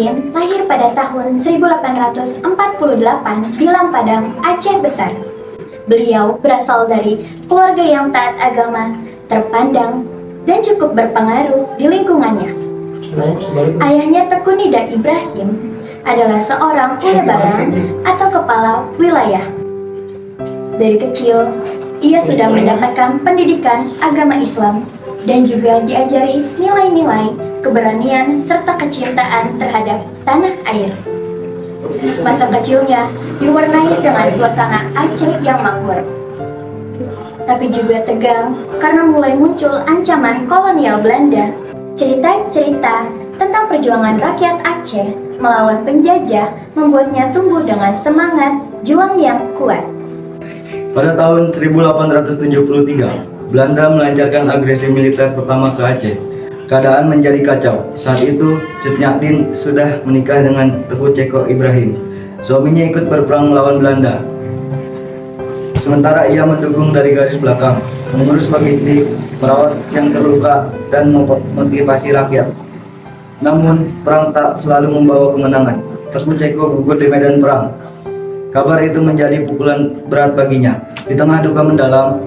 Din lahir pada tahun 1848 di Lampadang, Aceh Besar. Beliau berasal dari keluarga yang taat agama, terpandang, dan cukup berpengaruh di lingkungannya. Ayahnya Teku Nida Ibrahim adalah seorang ulebalang atau kepala wilayah. Dari kecil, ia sudah mendapatkan pendidikan agama Islam dan juga diajari nilai-nilai keberanian serta kecintaan terhadap tanah air. Masa kecilnya diwarnai dengan suasana Aceh yang makmur, tapi juga tegang karena mulai muncul ancaman kolonial Belanda. Cerita-cerita tentang perjuangan rakyat Aceh melawan penjajah membuatnya tumbuh dengan semangat juang yang kuat. Pada tahun 1873, Belanda melancarkan agresi militer pertama ke Aceh. Keadaan menjadi kacau. Saat itu, Cut Nyak sudah menikah dengan Teku Ceko Ibrahim. Suaminya ikut berperang melawan Belanda. Sementara ia mendukung dari garis belakang, mengurus logistik, merawat yang terluka, dan memotivasi rakyat. Namun, perang tak selalu membawa kemenangan. Teku Ceko gugur di medan perang. Kabar itu menjadi pukulan berat baginya. Di tengah duka mendalam,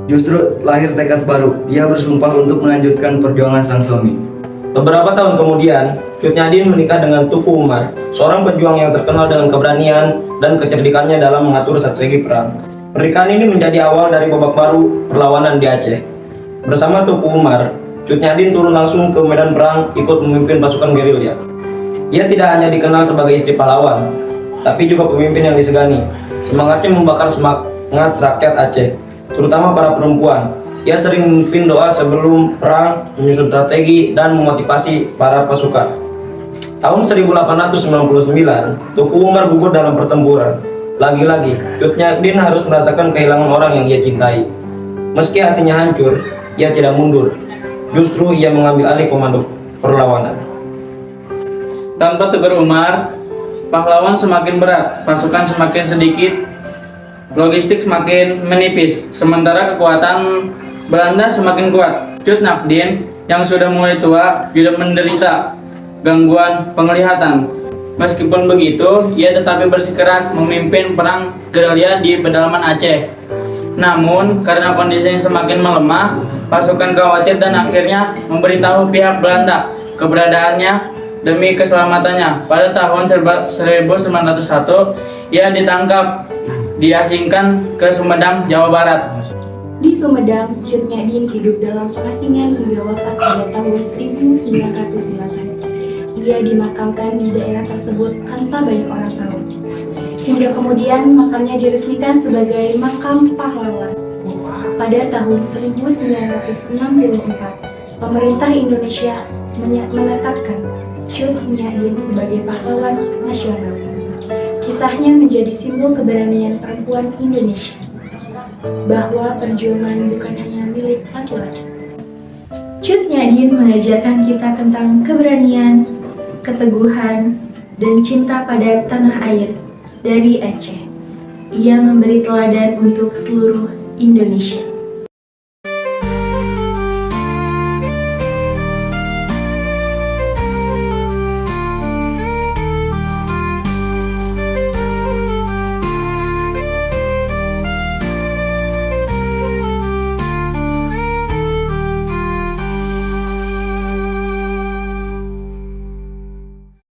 justru lahir tekad baru. Ia bersumpah untuk melanjutkan perjuangan sang suami. Beberapa tahun kemudian, Cut Nyak menikah dengan Tuku Umar, seorang pejuang yang terkenal dengan keberanian dan kecerdikannya dalam mengatur strategi perang. Pernikahan ini menjadi awal dari babak baru perlawanan di Aceh. Bersama Tuku Umar, Cut Nyak turun langsung ke medan perang ikut memimpin pasukan gerilya. Ia tidak hanya dikenal sebagai istri pahlawan, tapi juga pemimpin yang disegani. Semangatnya membakar semangat rakyat Aceh, terutama para perempuan. Ia sering memimpin doa sebelum perang, menyusun strategi, dan memotivasi para pasukan. Tahun 1899, Tuku Umar gugur dalam pertempuran. Lagi-lagi, Cut Nyak harus merasakan kehilangan orang yang ia cintai. Meski hatinya hancur, ia tidak mundur. Justru ia mengambil alih komando perlawanan. Tanpa Teku Umar, pahlawan semakin berat, pasukan semakin sedikit, logistik semakin menipis, sementara kekuatan Belanda semakin kuat. Cut Nyak yang sudah mulai tua juga menderita gangguan penglihatan. Meskipun begitu, ia tetap bersikeras memimpin perang gerilya di pedalaman Aceh. Namun, karena kondisinya semakin melemah, pasukan khawatir dan akhirnya memberitahu pihak Belanda keberadaannya demi keselamatannya. Pada tahun 1901, ia ditangkap, diasingkan ke Sumedang, Jawa Barat. Di Sumedang, Cut Nyak hidup dalam pengasingan hingga wafat pada tahun 1908. Ia dimakamkan di daerah tersebut tanpa banyak orang tahu. Hingga kemudian makamnya diresmikan sebagai makam pahlawan. Pada tahun 1964, pemerintah Indonesia menetapkan Cut Nyak sebagai pahlawan nasional. Kisahnya menjadi simbol keberanian perempuan Indonesia, bahwa perjuangan bukan hanya milik laki-laki. Cut Nyak mengajarkan kita tentang keberanian, keteguhan, dan cinta pada tanah air dari Aceh. Ia memberi teladan untuk seluruh Indonesia.